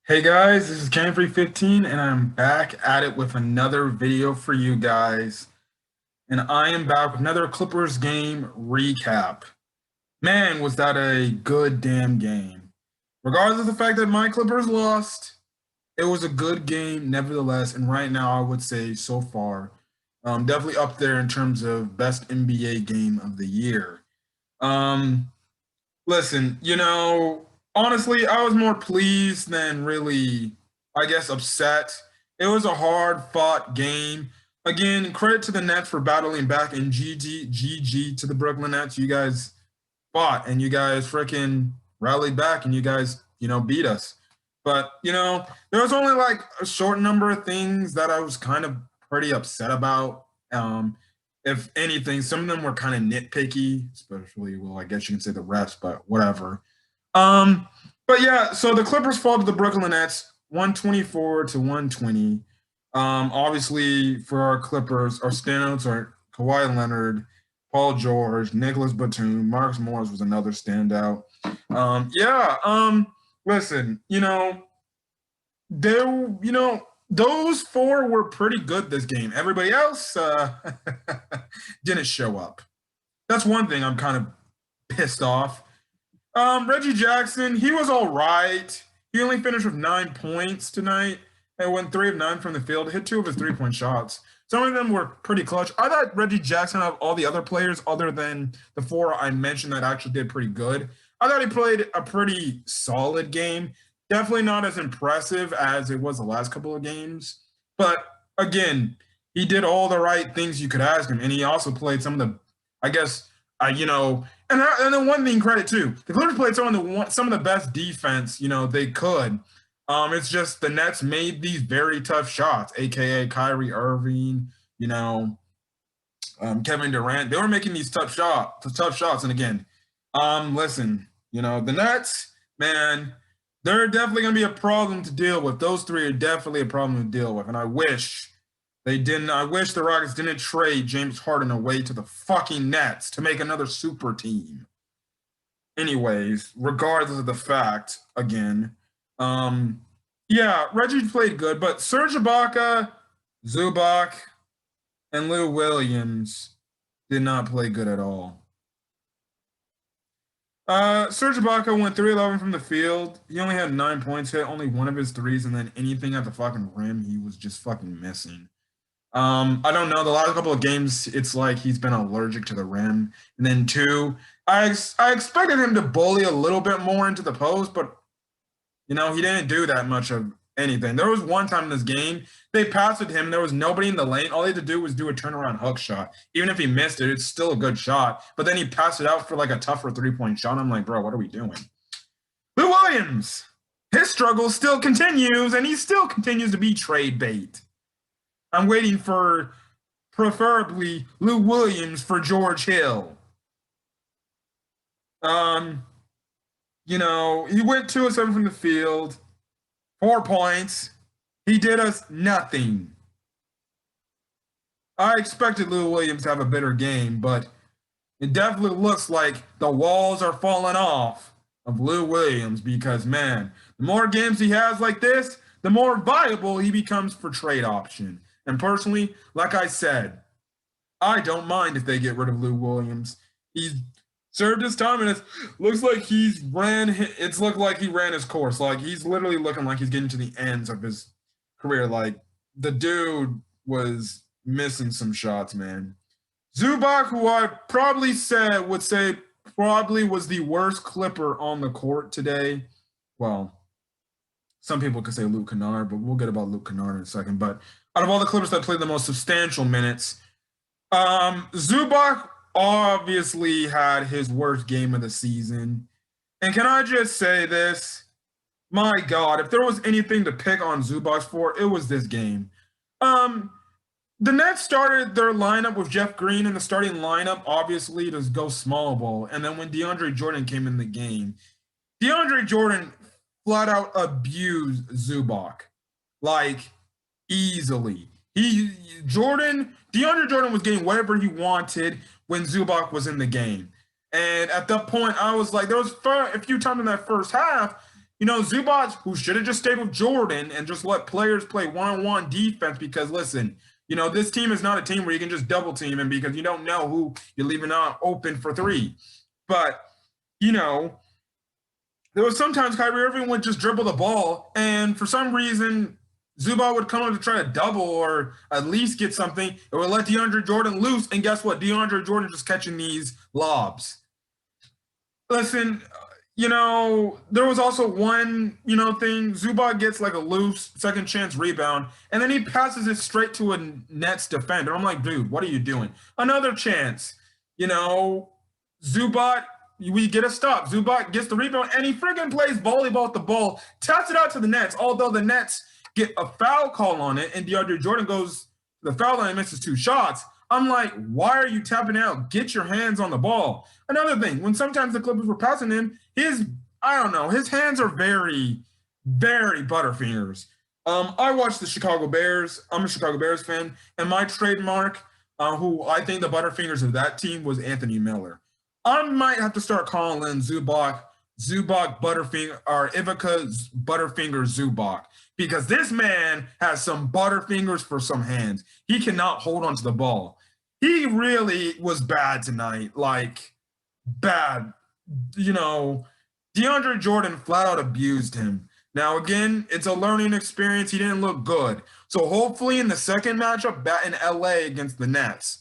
Hey guys, this is Canfree15 and I'm back at it with another video for you guys. And I am back with another Clippers game recap. Man, was that a good damn game. Regardless of the fact that my Clippers lost, it was a good game nevertheless. And right now, I would say so far, definitely up there in terms of best NBA game of the year. Um, Listen, honestly, I was more pleased than really, I guess, upset. It was a hard fought game. Again, credit to the Nets for battling back, and GG to the Brooklyn Nets. You guys fought and you guys freaking rallied back and you guys, beat us. But, there was only like a short number of things that I was kind of pretty upset about. If anything, some of them were kind of nitpicky, especially, well, I guess you can say the refs, but whatever. Um, but yeah, so the Clippers fall to the Brooklyn Nets 124 to 120. Obviously, for our Clippers, our standouts are Kawhi Leonard, Paul George, Nicholas Batum, Marcus Morris was another standout. Listen, those four were pretty good this game. Everybody else didn't show up. That's one thing I'm kind of pissed off. Reggie Jackson, he was all right. He only finished with 9 points tonight and went 3 of 9 from the field, hit two of his 3-point shots. Some of them were pretty clutch. I thought Reggie Jackson, of all the other players, other than the four I mentioned that actually did pretty good, I thought he played a pretty solid game. Definitely not as impressive as it was the last couple of games. But again, he did all the right things you could ask him. And he also played some of the, I guess, and then one thing credit too, the Clippers played some of the best defense they could. It's just the Nets made these very tough shots, aka Kyrie Irving, Kevin Durant. They were making these tough shots. And again, listen, the Nets, man, they're definitely gonna be a problem to deal with. Those three are definitely a problem to deal with, and I wish they didn't. I wish the Rockets didn't trade James Harden away to the fucking Nets to make another super team. Anyways, regardless of the fact, again, yeah, Reggie played good, but Serge Ibaka, Zubac, and Lou Williams did not play good at all. Serge Ibaka went 3-11 from the field. He only had 9 points, hit only one of his threes, and then anything at the fucking rim, he was just fucking missing. I don't know. The last couple of games, it's like he's been allergic to the rim. And then two, I expected him to bully a little bit more into the post, but he didn't do that much of anything. There was one time in this game they passed it him. There was nobody in the lane. All he had to do was do a turnaround hook shot. Even if he missed it, it's still a good shot. But then he passed it out for like a tougher 3-point shot. I'm like, bro, what are we doing? Lou Williams, his struggle still continues, and he still continues to be trade bait. I'm waiting for preferably Lou Williams for George Hill. He went 2 of 7 from the field, 4 points. He did us nothing. I expected Lou Williams to have a better game, but it definitely looks like the walls are falling off of Lou Williams because, man, the more games he has like this, the more viable he becomes for trade option. And personally, like I said, I don't mind if they get rid of Lou Williams. He's served his time, and it looks like it's looked like he ran his course. Like, he's literally looking like he's getting to the ends of his career. Like, the dude was missing some shots, man. Zubac, who I would say probably was the worst Clipper on the court today. Well, some people could say Luke Kennard, but we'll get about Luke Kennard in a second. But out of all the Clippers that played the most substantial minutes, Zubac obviously had his worst game of the season. And can I just say this? My God, if there was anything to pick on Zubac for, it was this game. The Nets started their lineup with Jeff Green in the starting lineup, obviously, to go small ball. And then when DeAndre Jordan came in the game, DeAndre Jordan flat out abused Zubac, like, easily. DeAndre Jordan was getting whatever he wanted when Zubac was in the game. And at that point, I was like, there was a few times in that first half, Zubac, who should have just stayed with Jordan and just let players play one-on-one defense because, listen, this team is not a team where you can just double team him because you don't know who you're leaving out open for three. But, there was sometimes Kyrie Irving would just dribble the ball, and for some reason, Zubac would come up to try to double or at least get something. It would let DeAndre Jordan loose, and guess what? DeAndre Jordan just catching these lobs. Listen, there was also one, thing. Zubac gets like a loose second chance rebound, and then he passes it straight to a Nets defender. I'm like, dude, what are you doing? Another chance. Zubac, we get a stop. Zubac gets the rebound, and he freaking plays volleyball with the ball, taps it out to the Nets, although the Nets get a foul call on it, and DeAndre Jordan goes to the foul line and misses 2 shots. I'm like, why are you tapping out? Get your hands on the ball. Another thing, when sometimes the Clippers were passing him, his hands are very, very butterfingers. I watched the Chicago Bears. I'm a Chicago Bears fan, and my trademark, who I think the butterfingers of that team was Anthony Miller. I might have to start calling Zubac Butterfinger or Ivica Butterfinger Zubac because this man has some butterfingers for some hands. He cannot hold onto the ball. He really was bad tonight, like bad. DeAndre Jordan flat out abused him. Now, again, it's a learning experience. He didn't look good. So hopefully in the second matchup in LA against the Nets,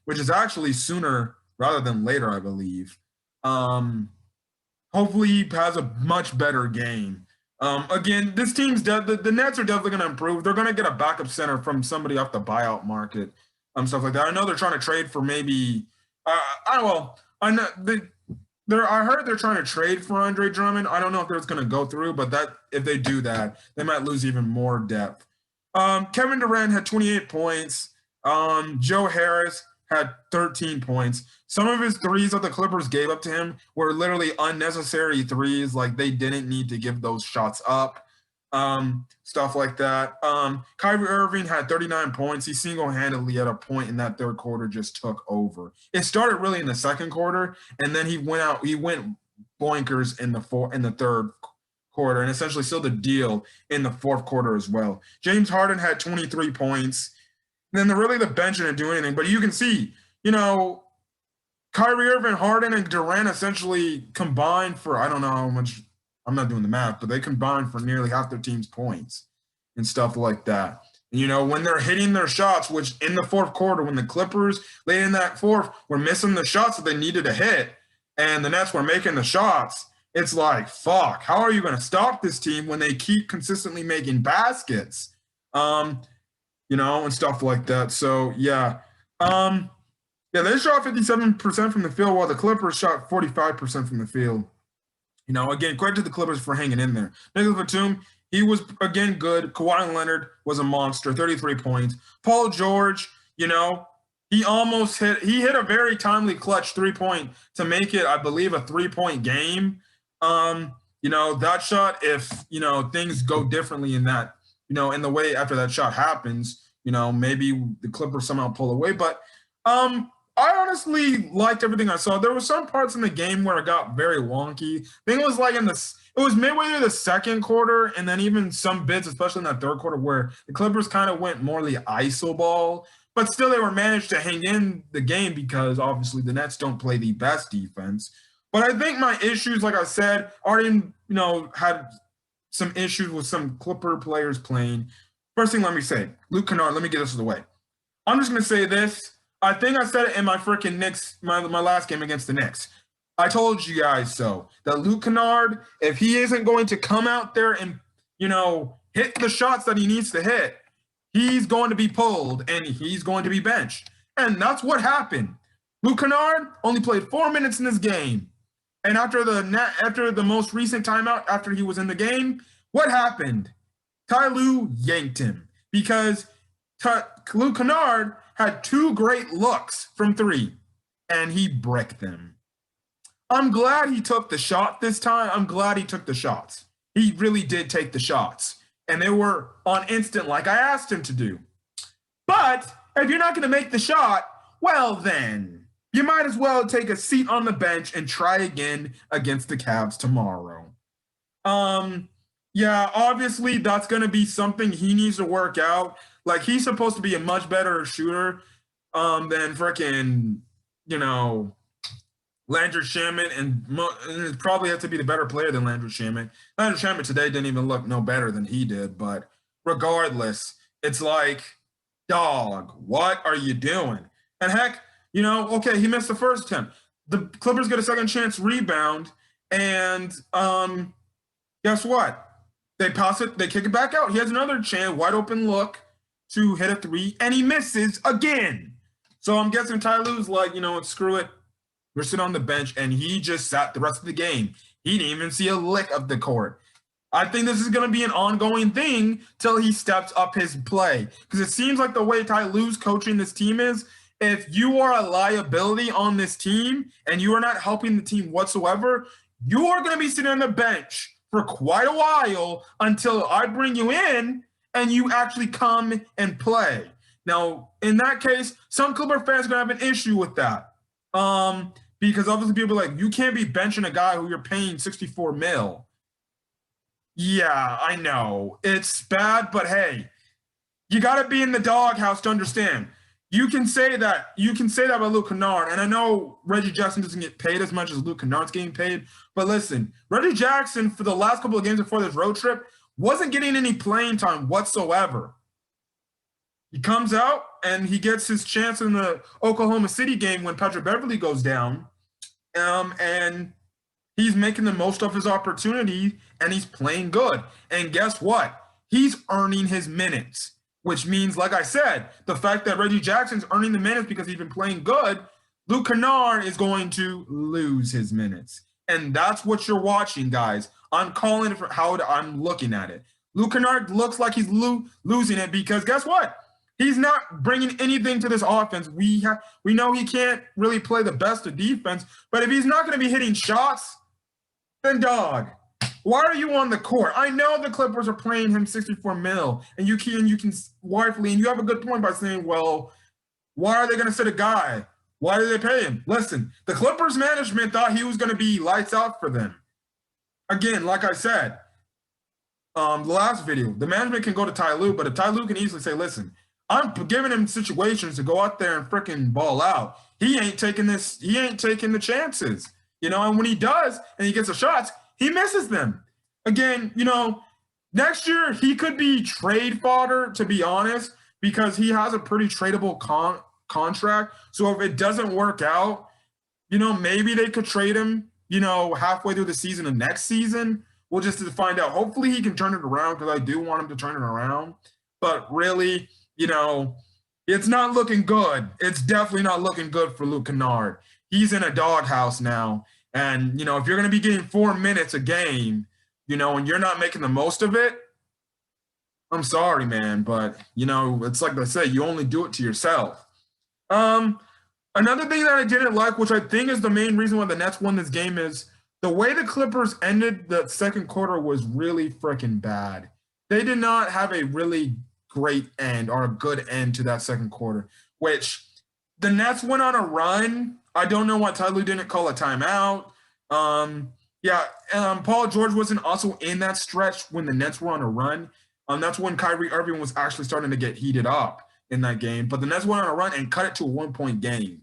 which is actually sooner rather than later, I believe. Hopefully he has a much better game. Again, this team's the Nets are definitely going to improve. They're going to get a backup center from somebody off the buyout market, stuff like that. I know they're trying to trade for maybe. I know I heard they're trying to trade for Andre Drummond. I don't know if that's going to go through, but if they do that, they might lose even more depth. Kevin Durant had 28 points. Joe Harris had 13 points. Some of his threes that the Clippers gave up to him were literally unnecessary threes. Like they didn't need to give those shots up. Stuff like that. Kyrie Irving had 39 points. He single-handedly at a point in that third quarter just took over. It started really in the second quarter, and then he went boinkers in the third quarter, and essentially sealed the deal in the fourth quarter as well. James Harden had 23 points. And then the bench didn't do anything. But you can see, Kyrie Irving, Harden, and Durant essentially combined for, I don't know how much, I'm not doing the math, but they combined for nearly half their team's points and stuff like that. And, when they're hitting their shots, which in the fourth quarter, when the Clippers late in that fourth were missing the shots that they needed to hit, and the Nets were making the shots, it's like, fuck, how are you going to stop this team when they keep consistently making baskets? And stuff like that. So, yeah. They shot 57% from the field while the Clippers shot 45% from the field. Again, credit to the Clippers for hanging in there. Nicholas Batum, he was, again, good. Kawhi Leonard was a monster, 33 points. Paul George, he almost hit a very timely clutch 3-point to make it, I believe, a 3-point game. That shot, if, things go differently in that, in the way after that shot happens, maybe the Clippers somehow pull away. But I honestly liked everything I saw. There were some parts in the game where it got very wonky. I think it was like it was midway through the second quarter, and then even some bits, especially in that third quarter, where the Clippers kind of went more the ISO ball. But still, they were managed to hang in the game because obviously the Nets don't play the best defense. But I think my issues, like I said, already, had some issues with some Clipper players playing. First thing, let me say, Luke Kennard, let me get this out of the way. I'm just going to say this. I think I said it in my freaking Knicks, my last game against the Knicks. I told you guys so, that Luke Kennard, if he isn't going to come out there and, hit the shots that he needs to hit, he's going to be pulled and he's going to be benched. And that's what happened. Luke Kennard only played 4 minutes in this game. And after the most recent timeout, after he was in the game, what happened? Ty Lue yanked him because Luke Kennard had 2 great looks from 3, and he bricked them. I'm glad he took the shot this time. I'm glad he took the shots. He really did take the shots, and they were on instant like I asked him to do. But if you're not going to make the shot, well then, you might as well take a seat on the bench and try again against the Cavs tomorrow. Yeah, obviously that's going to be something he needs to work out. Like he's supposed to be a much better shooter than freaking, you know, Landry Shamet, and it probably has to be the better player than Landry Shamet. Landry Shamet today didn't even look no better than he did, but regardless, it's like, dog, what are you doing? And heck, okay, he missed the first attempt. The Clippers get a second chance rebound, and guess what? They pass it, they kick it back out. He has another chance, wide open look to hit a three, and he misses again. So I'm guessing Ty Lue's like, screw it. We're sitting on the bench, and he just sat the rest of the game. He didn't even see a lick of the court. I think this is going to be an ongoing thing till he steps up his play. Because it seems like the way Ty Lue's coaching this team is, if you are a liability on this team and you are not helping the team whatsoever, you are going to be sitting on the bench for quite a while until I bring you in and you actually come and play. Now, in that case, some Clipper fans are going to have an issue with that. Because obviously people are like, you can't be benching a guy who you're paying 64 mil. Yeah, I know. It's bad, but hey, you got to be in the doghouse to understand. You can say that about Luke Kennard, and I know Reggie Jackson doesn't get paid as much as Luke Kennard's getting paid, but listen, Reggie Jackson for the last couple of games before this road trip wasn't getting any playing time whatsoever. He comes out and he gets his chance in the Oklahoma City game when Patrick Beverley goes down, and he's making the most of his opportunity, and he's playing good. And guess what? He's earning his minutes, which means, like I said, the fact that Reggie Jackson's earning the minutes because he's been playing good, Luke Kennard is going to lose his minutes. And that's what you're watching, guys. I'm calling it for how I'm looking at it. Luke Kennard looks like he's losing it because guess what? He's not bringing anything to this offense. We know he can't really play the best of defense, but if he's not going to be hitting shots, then dog, why are you on the court? I know the Clippers are paying him 64 mil, and you can rightfully, and you have a good point by saying, well, why are they going to sit a guy? Why do they pay him? Listen, the Clippers management thought he was going to be lights out for them. Again, like I said, the last video, the management can go to Ty Lue, but if Ty Lue can easily say, listen, I'm giving him situations to go out there and freaking ball out. He ain't taking the chances. And when he does and he gets the shots, he misses them. Again, next year he could be trade fodder, to be honest, because he has a pretty tradable contract. So if it doesn't work out, maybe they could trade him, halfway through the season of next season. We'll just have to find out. Hopefully he can turn it around because I do want him to turn it around. But really, it's not looking good. It's definitely not looking good for Luke Kennard. He's in a doghouse now. And, if you're going to be getting 4 minutes a game, and you're not making the most of it, I'm sorry, man. But, it's like I said, you only do it to yourself. Another thing that I didn't like, which I think is the main reason why the Nets won this game, is the way the Clippers ended the second quarter was really freaking bad. They did not have a really great end or a good end to that second quarter, which the Nets went on a run. I don't know why Ty Lue didn't call a timeout. Paul George wasn't also in that stretch when the Nets were on a run. That's when Kyrie Irving was actually starting to get heated up in that game. But the Nets went on a run and cut it to a 1-point game.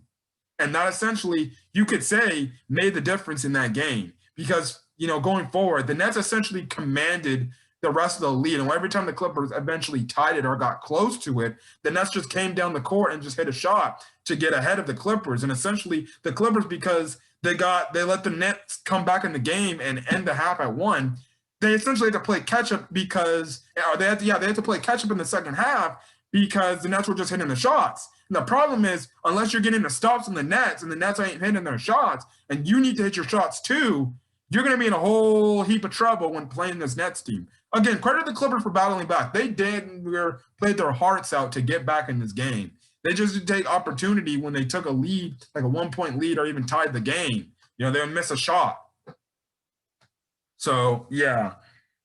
And that essentially, you could say, made the difference in that game. Because, going forward, the Nets essentially commanded the rest of the lead. And every time the Clippers eventually tied it or got close to it, the Nets just came down the court and just hit a shot to get ahead of the Clippers. And essentially the Clippers, because they let the Nets come back in the game and end the half at 1, they essentially had to play catch up because they had to play catch up in the second half because the Nets were just hitting the shots. And the problem is, unless you're getting the stops on the Nets and the Nets ain't hitting their shots and you need to hit your shots too, you're going to be in a whole heap of trouble when playing this Nets team. Again, credit the Clippers for battling back. They played their hearts out to get back in this game. They just didn't take opportunity when they took a lead, like a 1-point lead or even tied the game. They would miss a shot. So, yeah.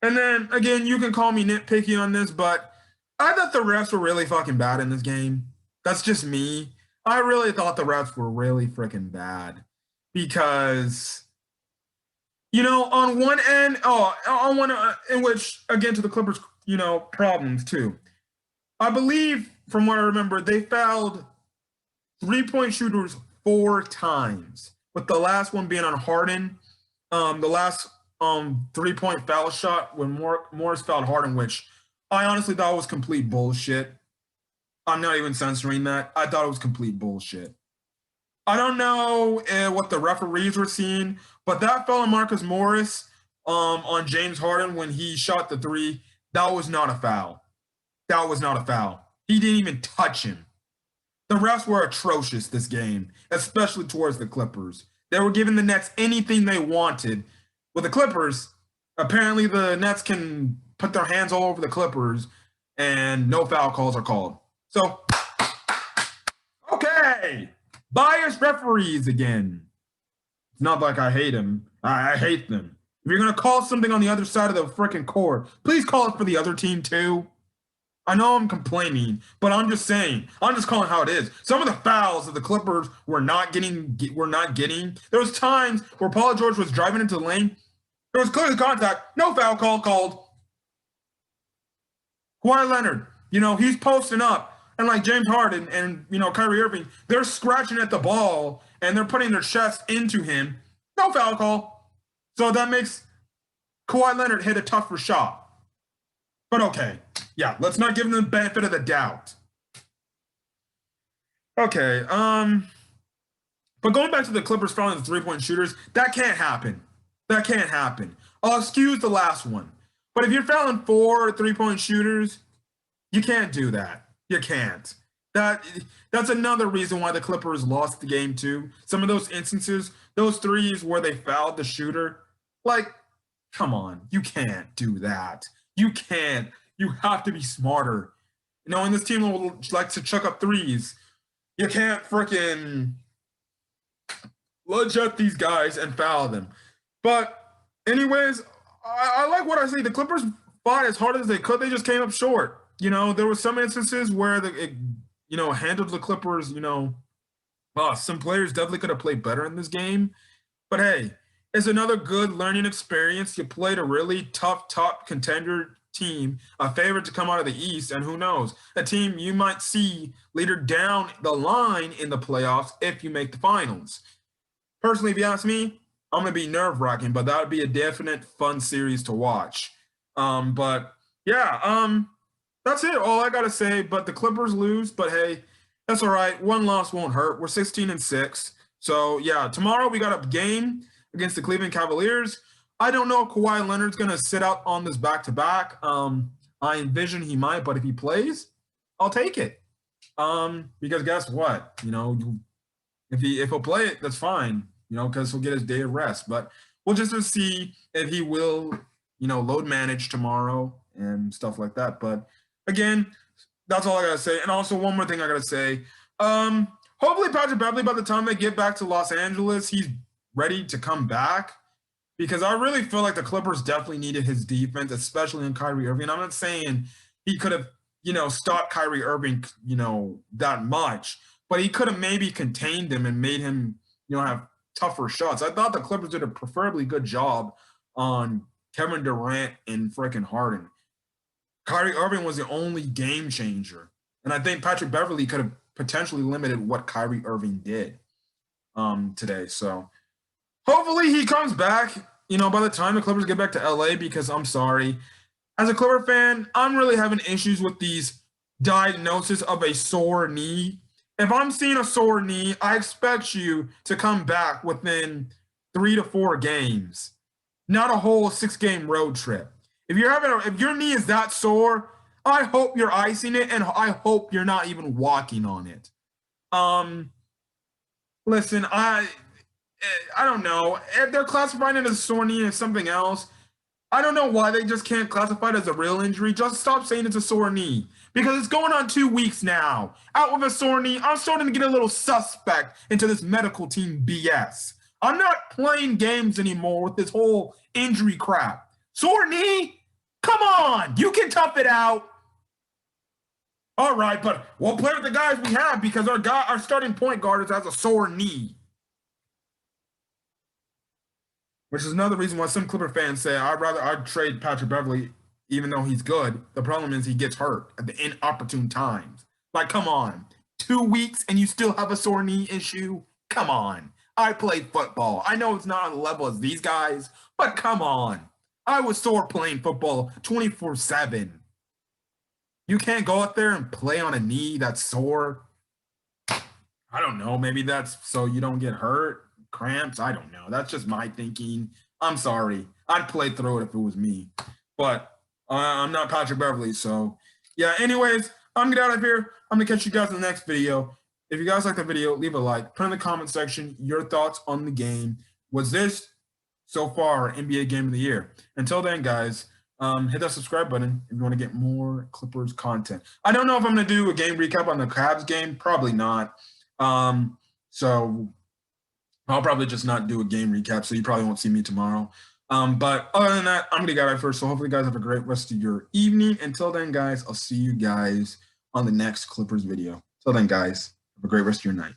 And then, again, you can call me nitpicky on this, but I thought the refs were really fucking bad in this game. That's just me. I really thought the refs were really freaking bad because On one end, on one in which again to the Clippers, problems too. I believe from what I remember, they fouled 3-point shooters 4 times, with the last one being on Harden. The last 3-point foul shot when Morris fouled Harden, which I honestly thought was complete bullshit. I'm not even censoring that. I thought it was complete bullshit. I don't know what the referees were seeing, but that foul on Marcus Morris on James Harden when he shot the three, that was not a foul. That was not a foul. He didn't even touch him. The refs were atrocious this game, especially towards the Clippers. They were giving the Nets anything they wanted. With the Clippers, apparently the Nets can put their hands all over the Clippers and no foul calls are called. So, okay. Biased referees again. It's not like I hate them. I hate them. If you're going to call something on the other side of the freaking court, please call it for the other team too. I know I'm complaining, but I'm just saying. I'm just calling how it is. Some of the fouls that the Clippers were not getting. There was times where Paul George was driving into the lane. There was clearly contact. No foul call called. Kawhi Leonard, he's posting up. And like James Harden and, Kyrie Irving, they're scratching at the ball and they're putting their chest into him. No foul call. So that makes Kawhi Leonard hit a tougher shot. But okay. Yeah, let's not give them the benefit of the doubt. Okay, but going back to the Clippers fouling the 3-point shooters, that can't happen. That can't happen. I'll excuse the last one. But if you're fouling 4 3-point shooters, you can't do that. You can't. That's another reason why the Clippers lost the game too. Some of those instances, those threes where they fouled the shooter, like, come on, you can't do that. You can't. You have to be smarter. And this team likes to chuck up threes. You can't freaking legit these guys and foul them. But anyways, I like what I see. The Clippers fought as hard as they could. They just came up short. There were some instances where it handled the Clippers. Some players definitely could have played better in this game. But hey, it's another good learning experience. You played a really tough top contender team, a favorite to come out of the East, and who knows, a team you might see later down the line in the playoffs if you make the finals. Personally, if you ask me, I'm going to be nerve-wracking, but that would be a definite fun series to watch. But yeah, that's it. All I got to say, but the Clippers lose, but hey, that's all right. One loss won't hurt. We're 16-6. So yeah, tomorrow we got a game against the Cleveland Cavaliers. I don't know if Kawhi Leonard's going to sit out on this back-to-back. I envision he might, but if he plays, I'll take it. Because guess what? If he'll play it, that's fine. Because he'll get his day of rest. But we'll just see if he will, load manage tomorrow and stuff like that. But again, that's all I gotta say. And also one more thing I gotta say. Hopefully Patrick Beverley, by the time they get back to Los Angeles, he's ready to come back. Because I really feel like the Clippers definitely needed his defense, especially in Kyrie Irving. I'm not saying he could have, stopped Kyrie Irving, that much, but he could have maybe contained him and made him, have tougher shots. I thought the Clippers did a preferably good job on Kevin Durant and freaking Harden. Kyrie Irving was the only game changer. And I think Patrick Beverley could have potentially limited what Kyrie Irving did today. So hopefully he comes back, by the time the Clippers get back to LA, because I'm sorry. As a Clipper fan, I'm really having issues with these diagnoses of a sore knee. If I'm seeing a sore knee, I expect you to come back within 3 to 4 games, not a whole 6-game road trip. If your knee is that sore, I hope you're icing it, and I hope you're not even walking on it. Listen, I don't know. If they're classifying it as a sore knee and something else, I don't know why they just can't classify it as a real injury. Just stop saying it's a sore knee. Because it's going on 2 weeks now. Out with a sore knee, I'm starting to get a little suspect into this medical team BS. I'm not playing games anymore with this whole injury crap. Sore knee? Come on, you can tough it out. All right, but we'll play with the guys we have because our starting point guard has a sore knee. which is another reason why some Clipper fans say I'd trade Patrick Beverley even though he's good. The problem is he gets hurt at the inopportune times. Like, come on, 2 weeks and you still have a sore knee issue? Come on. I played football. I know it's not on the level as these guys, but come on. I was sore playing football 24/7. You can't go out there and play on a knee that's sore. I don't know. Maybe that's so you don't get hurt, cramps. I don't know. That's just my thinking. I'm sorry. I'd play through it if it was me, but I'm not Patrick Beverley. So, yeah. Anyways, I'm gonna get out of here. I'm gonna catch you guys in the next video. If you guys like the video, leave a like. Put in the comment section your thoughts on the game. Was this so far NBA Game of the Year? Until then, guys, hit that subscribe button if you want to get more Clippers content. I don't know if I'm gonna do a game recap on the Cavs game. Probably not. So I'll probably just not do a game recap, so you probably won't see me tomorrow. But other than that, I'm gonna get out first. So hopefully you guys have a great rest of your evening. Until then, guys, I'll see you guys on the next Clippers video. Till then, guys, have a great rest of your night.